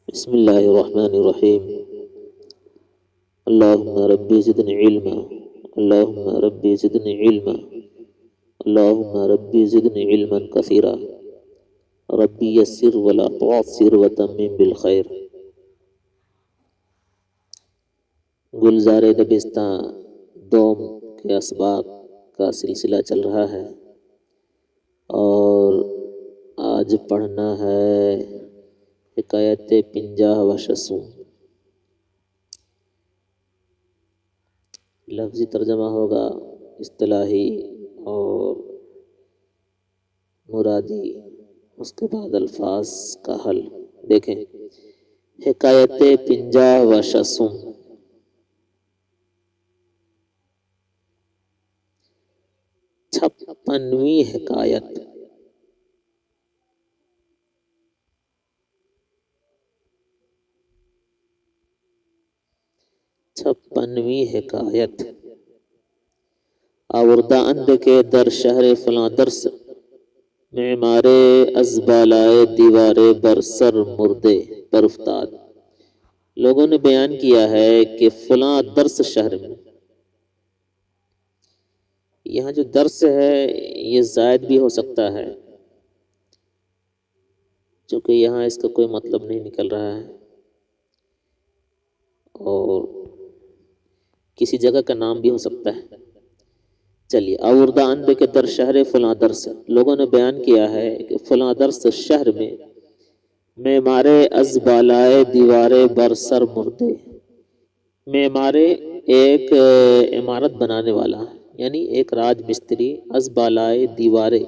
بسم الله الرحمن الرحيم. اللهم ربي زدني علما. اللهم ربي زدني علما. اللهم ربي زدني علما كثيرا. ربي يسر ولا تعسر وتمم بالخير. گلزار دبستاں دوم کے اسباق کا سلسلہ چل رہا ہے اور آج پڑھنا ہے حکایت 50 و 60. لفظی ترجمہ ہوگا اصطلاحی اور مرادی، اس کے بعد الفاظ کا حل. دیکھیں، حکایت 50 و 60. 56ویں حکایت. آوردہ اند کے در شہر فلاں درس، معمارے از بالائے دیوارے بر سر مردے پر افتاد. لوگوں نے بیان کیا ہے کہ فلاں درس شہر میں، یہاں جو درس ہے یہ زائد بھی ہو سکتا ہے چونکہ یہاں اس کا کوئی مطلب نہیں نکل رہا ہے، اور کسی جگہ کا نام بھی ہو سکتا ہے. چلیے، آوردہ اند کے در شہر فلاں درس، لوگوں نے بیان کیا ہے کہ فلاں درس شہر میں، معمارے از بالائے دیوارے بر سر مردے. معمارے ایک عمارت بنانے والا، یعنی ایک راج مستری، از بالائے دیوارے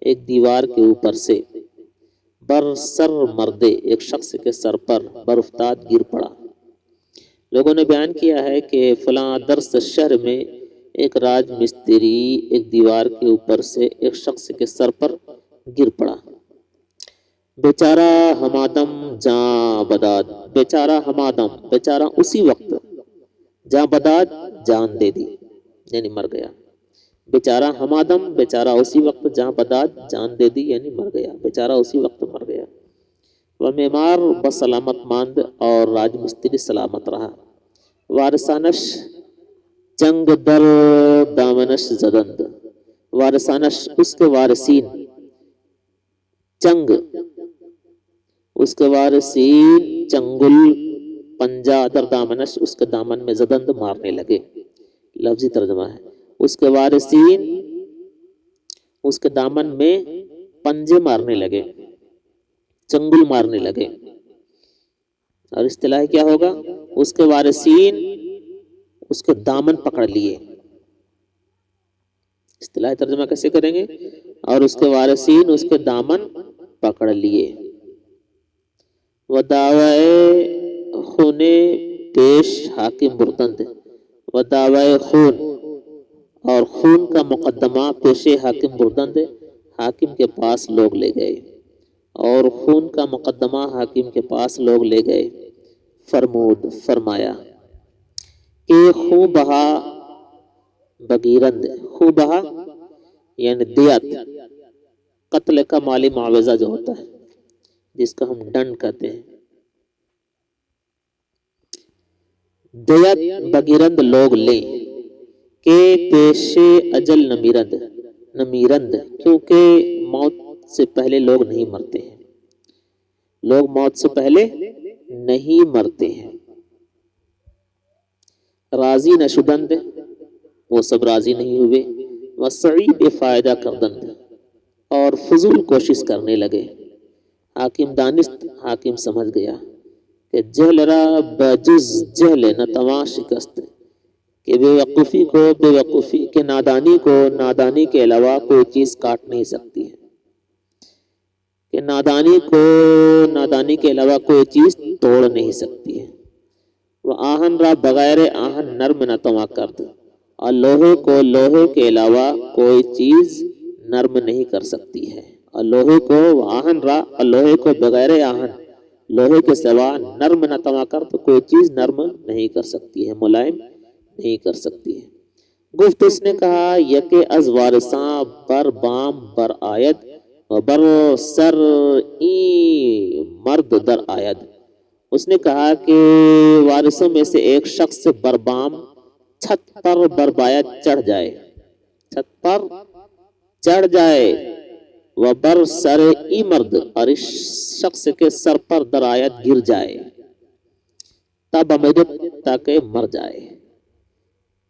ایک دیوار کے اوپر سے، بر سر مردے ایک شخص کے سر پر، بر افتاد گر پڑا. لوگوں نے بیان کیا ہے کہ فلاں درس شہر میں ایک راج مستری ایک دیوار کے اوپر سے ایک شخص کے سر پر گر پڑا. بیچارہ ہمادم جاں بداد، بیچارہ ہمادم، بیچارہ اسی وقت، جاں بداد جان دے دی یعنی مر گیا. بیچارہ ہمادم، بیچارہ اسی وقت، جاں بداد جان دے دی یعنی مر گیا، بیچارہ اسی وقت مر گیا. وہ معمار بسلامت ماند اور راج مستری سلامت رہا. وارثانش چنگ در دامنش زدند، وارثانش اس کے وارثین، چنگ اس کے وارثین، چنگل پنجا در دامنش اس کے دامن میں، زدند مارنے لگے. لفظی ترجمہ ہے، اس کے وارثین اس کے دامن میں پنجے مارنے لگے، چنگل مارنے لگے. اور اصطلاح کیا ہوگا؟ اس کے وارثین اس کے دامن پکڑ لیے. اصطلاح ترجمہ کیسے کریں گے؟ اور اس کے وارثین اس کے دامن پکڑ لیے. و دعوی خون پیش حاکم مردند، و دعوی خون اور خون کا مقدمہ پیش حاکم مردند، حاکم کے پاس لوگ لے گئے، اور خون کا مقدمہ حاکم کے پاس لوگ لے گئے. فرمود فرمایا کہ خوں بہا بگیرند، خوں بہا یعنی دیت، قتل کا مالی معاوضہ جو ہوتا ہے جس کا ہم ڈنڈ کہتے ہیں، دیت بگیرند لوگ لیں، کہ پیش اجل نمیرند، نمیرند کیونکہ موت سے پہلے لوگ نہیں مرتے ہیں، لوگ موت سے پہلے نہیں مرتے ہیں. راضی نشدند وہ سب راضی نہیں ہوئے. وسعید فائدہ کردند اور فضول کوشش کرنے لگے. حاکم دانست، حاکم سمجھ گیا کہ جہل را بجز جہل نتواں شکست، کہ بے وقوفی کو بے وقوفی کے، نادانی کو نادانی کے علاوہ کوئی چیز کاٹ نہیں سکتی ہے، کہ نادانی کو نادانی کے علاوہ کوئی چیز توڑ نہیں سکتی ہے. وہ آہن را بغیر آہن نرم نتواں کرد، اور لوہے کو لوہے کے علاوہ کوئی چیز نرم نہیں کر سکتی ہے. اور لوہے کو آہن را، اور لوہے کو بغیر آہن، لوہے کے سوا نرم نتواں کرد، کوئی چیز نرم نہیں کر سکتی ہے، ملائم نہیں کر سکتی ہے. گفت اس نے کہا، یکے از وارثاں بر بام بر آید و بر سر این مرد در آید. اس نے کہا کہ وارثوں میں سے ایک شخص بربام چھت پر بربایت چڑھ جائے، چھت پر چڑھ جائے، وہ بر سر ای مرد، اور اس شخص کے سر پر درایت گر جائے، تب امجد تاکہ مر جائے،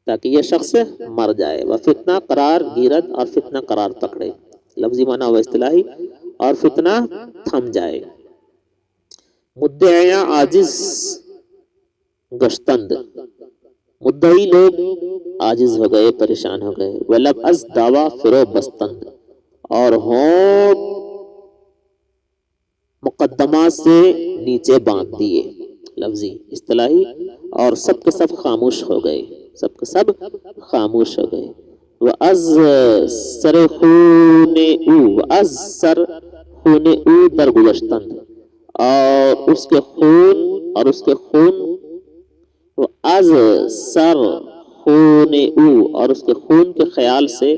تاکہ یہ شخص مر جائے، وہ فتنہ قرار گیرد، اور فتنہ قرار پکڑے، لفظی معنی و اصطلاحی، اور فتنہ تھم جائے، مدعیاں عاجز گشتند، مدعی لوگ عاجز ہو گئے، پریشان ہو گئے، ولب از دعویٰ فرو بستند، اور ہونٹ مقدمہ سے نیچے باندھ دیے، لفظی اصطلاحی، اور سب کے سب خاموش ہو گئے، سب کے سب خاموش ہو گئے، وَأَز سر خون او، وَأَز سر خون او درگزشتند، اور اس کے خون، اور اس کے خون، از سر خون او، اور اس کے خون کے خیال سے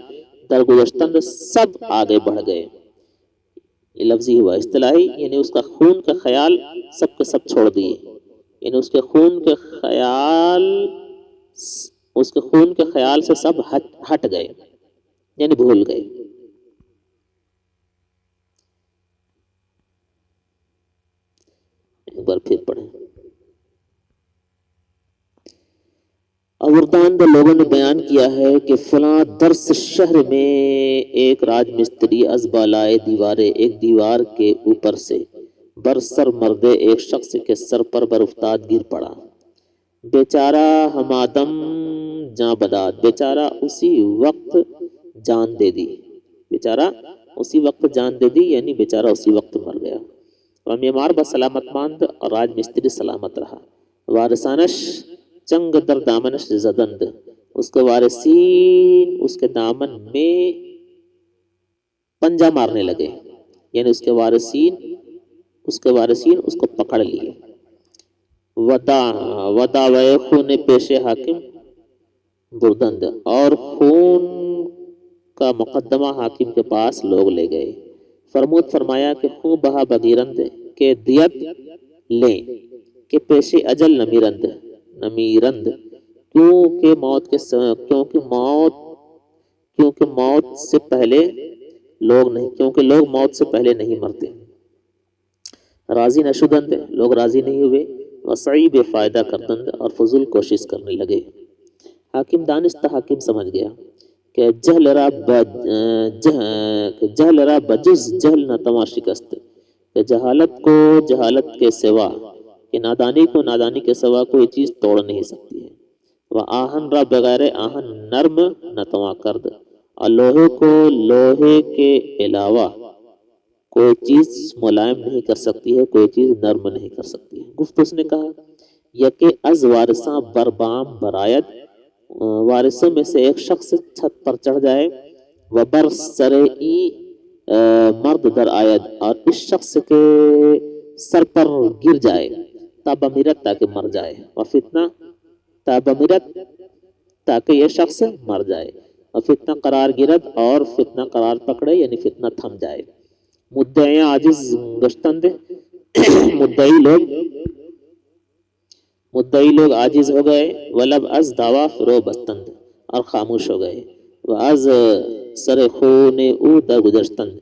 درگزشتند سب آگے بڑھ گئے، یہ لفظی ہوا، اصطلاحی یعنی اس کا خون کا خیال سب کے سب چھوڑ دیے، یعنی اس کے خون کے خیال، اس کے خون کے خیال سے سب ہٹ گئے، یعنی بھول گئے۔ ایک بار پھر پڑھیں۔ اورداند لوگوں نے بیان کیا ہے کہ فلاں درس شہر میں ایک راج مستری از بالائے دیوارے، ایک دیوار کے اوپر سے برسر مردے ایک شخص کے سر پر برافتاد گر پڑا، بیچارہ ہمادم جاں بداد، بیچارہ اسی وقت جان دے دی، بیچارہ اسی وقت جان دے دی، یعنی بیچارہ اسی وقت مر گیا، اور معمار بسلامت ماند، اور راج مستری سلامت رہا، وارثانش چنگ در دامنش زدند، اس کے وارثین اس کے دامن میں پنجہ مارنے لگے، یعنی اس کے وارثین اس کو پکڑ لیے، وداوے خون پیش حاکم بردند، اور خون کا مقدمہ حاکم کے پاس لوگ لے گئے، فرمود فرمایا کہ خون بہا بگیرند کے دیت لیں، کہ پیش اجل نمیرند، کیونکہ موت سے پہلے لوگ نہیں، کیونکہ لوگ موت سے پہلے نہیں مرتے، راضی نشدند، لوگ راضی نہیں ہوئے، وسعی بے فائدہ کردند، اور فضول کوشش کرنے لگے، حاکم دانستہ حاکم سمجھ گیا کہ جہل را بجز جہل نہ تواں شکست، کہ جہالت کو جہالت کے سوا، کہ نادانی کو نادانی کے سوا کوئی چیز توڑ نہیں سکتی ہے، وہ آہن را بغیر آہن نرم نہ تواں کرد، اور لوہے کو لوہے کے علاوہ کوئی چیز ملائم نہیں کر سکتی ہے، کوئی چیز نرم نہیں کر سکتی ہے، گفت اس نے کہا، یکے از وارثاں بربام برایت، وارثوں میں سے ایک شخص چھت پر چڑھ جائے، وہ بر سر ای مرد در آید، اور اس شخص کے سر پر گر جائے، تاب امیرت تاکہ مر جائے، اور فتنہ تاب امیرت تاکہ یہ شخص مر جائے، اور فتنہ قرار گرد، اور فتنہ قرار پکڑے، یعنی فتنہ تھم جائے، مدعیاں عاجز گشتند، مدعی لوگ عاجز ہو گئے، ولب از دعویٰ فرو بستند، اور خاموش ہو گئے، وَاز سر خون او درگزشتند،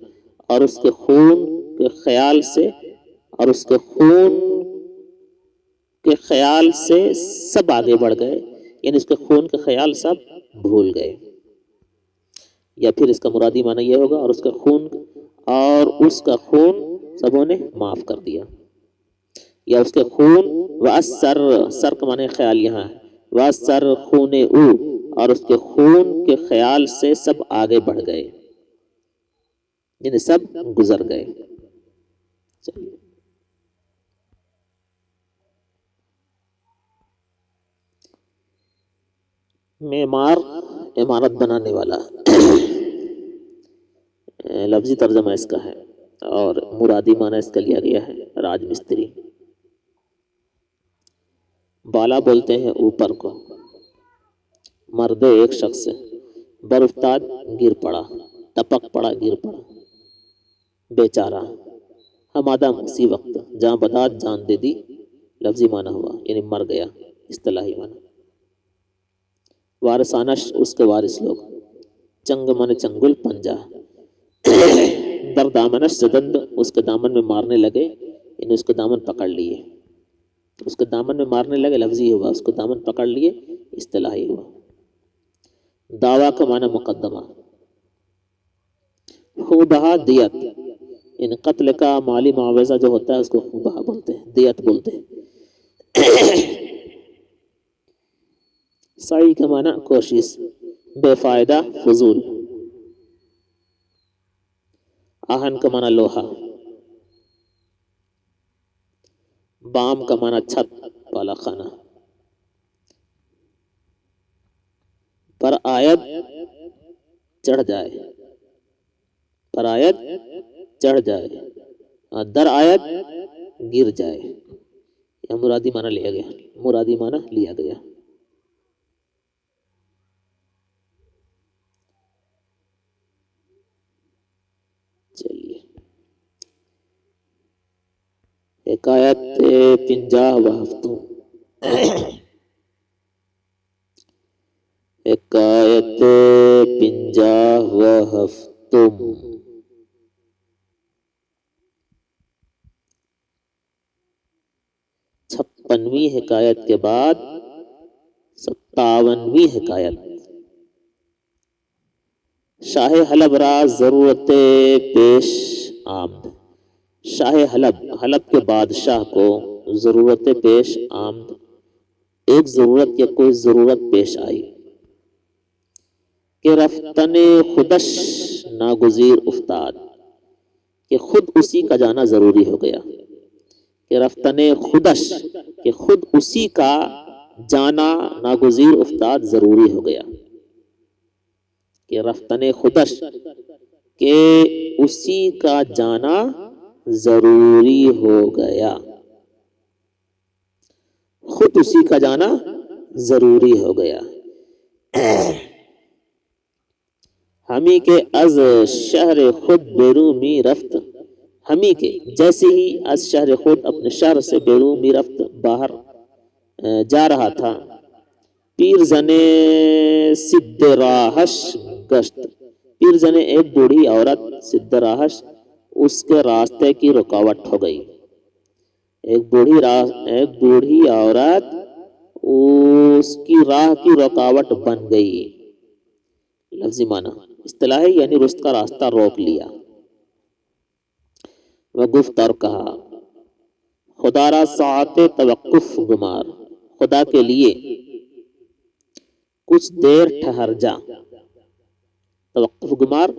اور اس کے خون کے خیال سے، اور اس کے خون کے خیال سے سب آگے بڑھ گئے، یعنی اس کے خون کے خیال سب بھول گئے، یا پھر اس کا مرادی معنی یہ ہوگا، اور اس کا خون سبوں نے معاف کر دیا، یا اس کے خون، وَأَثَّرَ سر کا معنی خیال یہاں ہے، وَأَثَّرَ خون او، اور اس کے خون کے خیال سے سب آگے بڑھ گئے، یعنی سب گزر گئے۔ چلیے معمار عمارت بنانے والا، لفظی ترجمہ اس کا ہے، اور مرادی معنی اس کا لیا گیا ہے راج مستری، بالا بولتے ہیں اوپر کو، مردے ایک شخص برافتاد گر پڑا، ٹپک پڑا، گر پڑا، بیچارہ ہمادم اسی وقت، جاں بدات جان دے دی، لفظی معنی ہوا یعنی مر گیا، اصطلاحی معنی۔ وارثانہ اس کے وارث لوگ، چنگ من چنگل پنجا، در دامنش زدند اس کے دامن میں مارنے لگے، یعنی اس کے دامن پکڑ لیے، اس کے دامن میں مارنے لگے لفظی ہوا، اس کو دامن پکڑ لیے اصطلاحی ہوا۔ دعویٰ کا معنی مقدمہ، خوبہ دیت، یعنی قتل کا مالی معاوضہ جو ہوتا ہے اس کو خوبہ بولتے ہیں، دیت بولتے ہیں۔ سعی کا معنی کوشش، بے فائدہ فضول۔ آہن کا معنی لوہا، بام کا معنی چھت، بالا خانہ۔ پر آیت چڑھ جائے، پر آیت چڑھ جائے، در آیت گر جائے، یا مرادی معنی لیا گیا، مرادی معنی لیا گیا۔ چلیے، حکایت 50 و ہفتوں، حکایت 50 و ہفتوں، 56ویں حکایت کے بعد 57ویں حکایت۔ شاہ حلب را ضرورت پیش آمد، شاہ حلب، حلب کے بادشاہ کو ضرورت پیش آمد، ایک ضرورت یا کوئی ضرورت پیش آئی، کہ رفتن خودش ناگزیر افتاد، کہ خود اسی کا جانا ضروری ہو گیا، کہ رفتن خودش، کہ خود اسی کا جانا ناگزیر افتاد ضروری ہو گیا، کہ رفتن خودش، کہ اسی کا جانا ضروری ہو گیا، خود اسی کا جانا ضروری ہو گیا۔ ہمی کے از شہر خود بیرون می رفت، ہمی کے جیسے ہی از شہر خود اپنے شہر سے بیرون می رفت باہر جا رہا تھا، پیر زنے سد راہش گشت، پیر زنے ایک بوڑھی عورت، سد راہش اس کے راستے کی رکاوٹ ہو گئی، ایک بوڑھی عورت اس کی راہ کی رکاوٹ بن گئی، لفظی معنی اصطلاحی یعنی رست کا راستہ روک لیا۔ وہ گفت اور کہا، خدا را ساعت توقف گمار، خدا کے لیے کچھ دیر ٹھہر جا، توقف گمار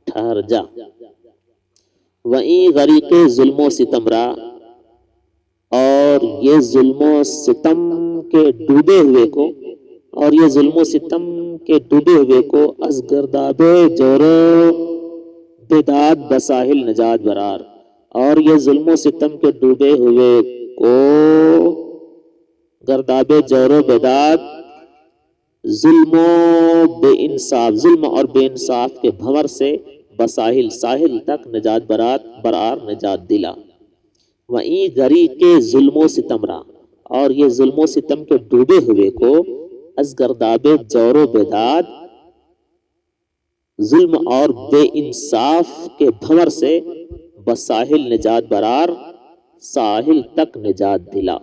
ٹھہر جا۔ وہیں غریق ظلم و ستم را، اور یہ ظلم و ستم کے ڈوبے ہوئے کو، اور یہ ظلم و ستم کے ڈوبے ہوئے کو، از گرداب جورو بداد بساحل نجات برار، اور یہ ظلم و ستم کے ڈوبے ہوئے کو گرداب جور و بداد، ظلم و بے انصاف، ظلم اور بے انصاف کے بھنور سے بساحل ساحل تک نجات برار نجات دلا۔ وہیں گری کے ظلم و ستم را، اور یہ ظلم و ستم کے ڈوبے ہوئے کو، از گرداب جور و بداد، ظلم اور بے انصاف کے بھنور سے بساحل نجات برار ساحل تک نجات دلا۔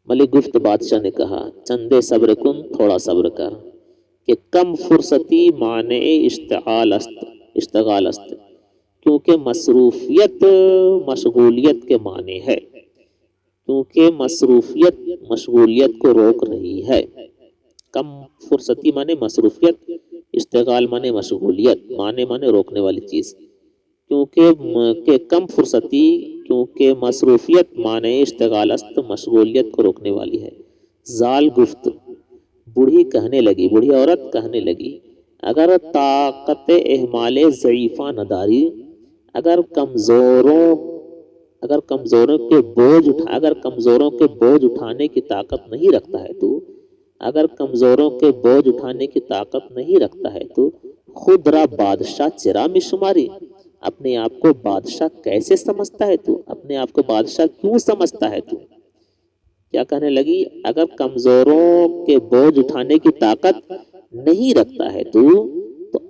ملک گفت بادشاہ نے کہا، چندے صبر کن، تھوڑا صبر کر، کہ کم فرصتی معنی اشتغال است، کیونکہ مصروفیت مشغولیت کے معنی ہے، کیونکہ مصروفیت مشغولیت کو روک رہی ہے۔ کم فرصتی معنی مصروفیت، اشتغال معنی مشغولیت، معنی روکنے والی چیز، کیونکہ کم فرصتی، کیونکہ مصروفیت معنی اشتغال است، مشغولیت کو روکنے والی ہے۔ زال گفت، بوڑھی کہنے لگی، بوڑھی عورت کہنے لگی، اگر طاقت احمال ضعیفہ نداری، اگر کمزوروں کے بوجھ اٹھانے کی طاقت نہیں رکھتا ہے تو، اگر کمزوروں کے بوجھ اٹھانے کی طاقت نہیں رکھتا ہے تو، خود را بادشاہ چرا میں شماری، اپنے آپ کو بادشاہ کیسے سمجھتا ہے تو؟ اپنے آپ کو بادشاہ کیوں سمجھتا ہے تو؟ کیا کہنے لگی؟ اگر کمزوروں کے بوجھ اٹھانے کی طاقت نہیں رکھتا ہے تو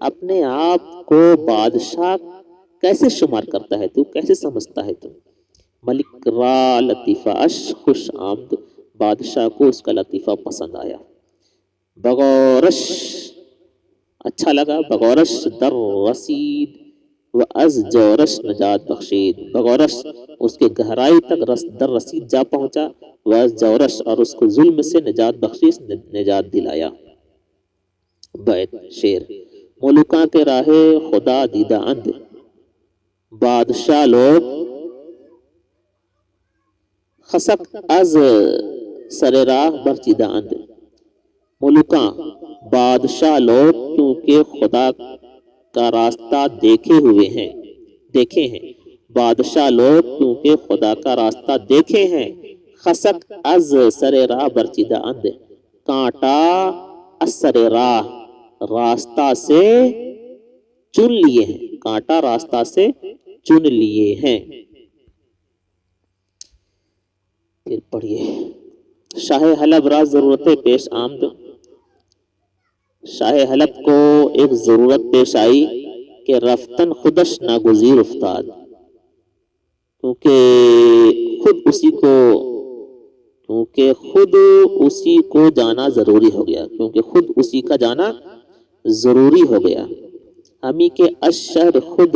اپنے آپ کو بادشاہ کیسے شمار کرتا ہے تو؟ کیسے سمجھتا ہے تو؟ ملک را لطیفہ اش خوش آمد، بادشاہ کو اس کا لطیفہ پسند آیا. بغورش اچھا لگا، بغورش در رسید و از جورش نجات بخشید. بغورش اس کے گہرائی تک در رسید جا پہنچا، و از جورش اور اس کو ظلم سے نجات بخشید، نجات دلایا. بیت شعر. ملوکاں کے راہ خدا دیدہ اند، بادشاہ لوگ خسک از سر راہ برچیدہ اند. ملوکاں بادشاہ لوگ کیونکہ خدا کا راستہ دیکھے ہیں. بادشاہ لوگ کیونکہ خدا کا راستہ دیکھے ہیں. خسک از سر راہ برچیدہ اند، کانٹا از سر راہ راستہ سے چن لیے ہیں. کانٹا راستہ سے چن لیے ہیں. پھر پڑھیے. شاہ حلب را ضرورت پیش آمد. شاہ حلب کو ایک ضرورت پیش آئی کہ رفتن خودش ناگزیر افتاد، کیونکہ خود اسی کو جانا ضروری ہو گیا. کیونکہ خود اسی کا جانا ضروری ہو گیا. ہمی کے اشہر خود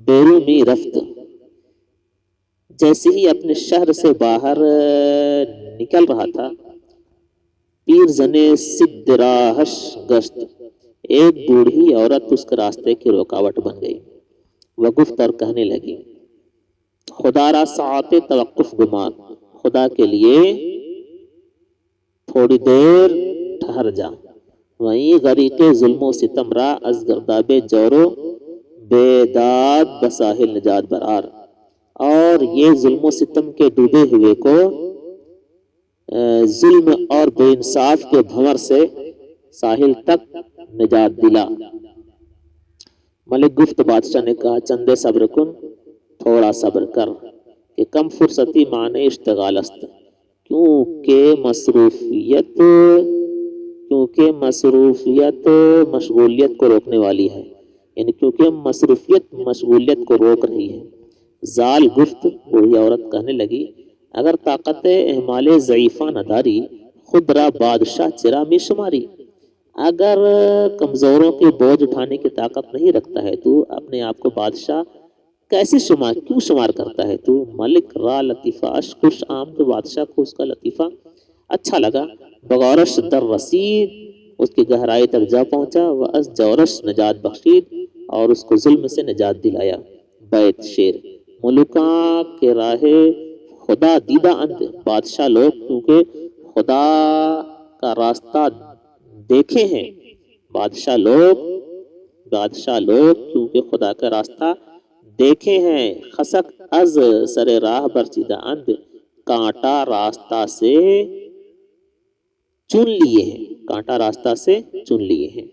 بیرون می رفت. جیسے ہی اپنے شہر سے باہر نکل رہا تھا، پیر زنے سدھ راہش گشت، ایک بوڑھی عورت اس کے راستے کی رکاوٹ بن گئی. وہ گفت اور کہنے لگی، خدا را ساعت توقف گمار، خدا کے لیے تھوڑی دیر ٹھہر جا. وہیں غریق ظلم و ستم را از گرداب جور و بیداد بساحل نجات برار. اور یہ ظلم و ستم کے ڈوبے ہوئے کو ظلم اور بے انصاف کے بھنور سے ساحل تک نجات دلا. ملک گفت بادشاہ نے کہا، چندے صبر کن، تھوڑا صبر کر، کہ کم فرصتی معنی اشتغال است. کیونکہ مصروفیت مشغولیت کو روکنے والی ہے. یعنی کیونکہ مصروفیت مشغولیت کو روک رہی ہے. زال گفت، بوڑھی عورت کہنے لگی، اگر طاقت احمال ضعیفہ نداری، خود را بادشاہ چرا میں شماری. اگر کمزوروں کے بوجھ اٹھانے کی طاقت نہیں رکھتا ہے تو اپنے آپ کو بادشاہ کیوں شمار کرتا ہے تو؟ ملک را لطیفہ اش خوش آمد، بادشاہ کو اس کا لطیفہ اچھا لگا. بغورش در رسید اس کی گہرائی تک جا پہنچا، و از جورش نجات بخشید اور اس کو ظلم سے نجات دلایا. بیت شعر. ملوکاں کے راہ خدا دیدہ اند، بادشاہ لوگ کیونکہ خدا کا راستہ دیکھے ہیں. بادشاہ لوگ کیونکہ خدا کا راستہ دیکھے ہیں. خسک از سر راہ برچیدہ اند، کانٹا راستہ سے چن لیے ہیں. کانٹا راستہ سے چن لیے ہیں.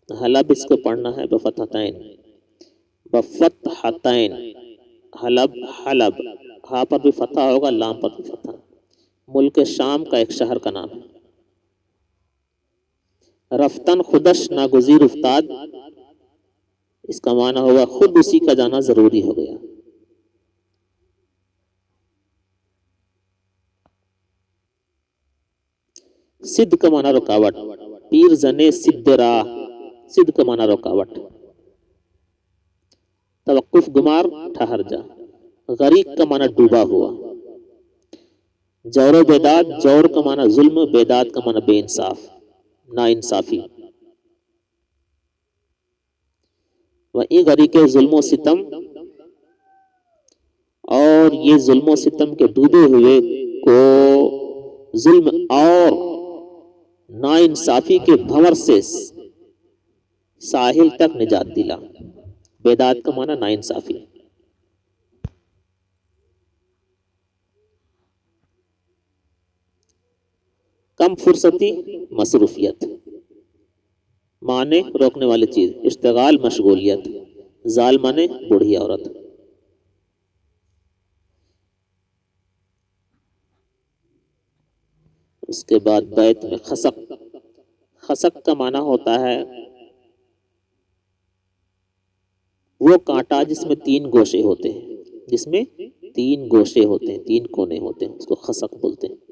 حلب اس کو پڑھنا ہے بفتحتین. حلب ہاں پر بھی فتح ہوگا، لام پر بھی فتح. ملک شام کا ایک شہر کا نام ہے. رفتن خودش ناگزیر افتاد، اس کا معنی ہوگا خود اسی کا جانا ضروری ہو گیا. سدھ کا معنی رکاوٹ. پیر زنے سدھ راہ، سدھ کا معنی رکاوٹ. توقف گمار ٹھہر جا. غریق کا معنی ڈوبا ہوا. جور و بیداد، جور کا معنی ظلم، بیداد کا معنی بے انصاف، نا انصافی. وہیں غریق ظلم و ستم، اور یہ ظلم و ستم کے ڈوبے ہوئے کو ظلم اور نا انصافی کے بھنور سے ساحل تک نجات دلا. بیداد کا معنی نا انصافی. کم فرصتی مصروفیت، معنی روکنے والی چیز، اشتغال مشغولیت، زال معنی بوڑھی عورت۔ اس کے بعد بیت میں خسق، خسق کا معنی ہوتا ہے وہ کانٹا جس میں تین گوشے ہوتے ہیں، جس میں تین گوشے ہوتے ہیں، تین کونے ہوتے ہیں، اس کو خسق بولتے ہیں۔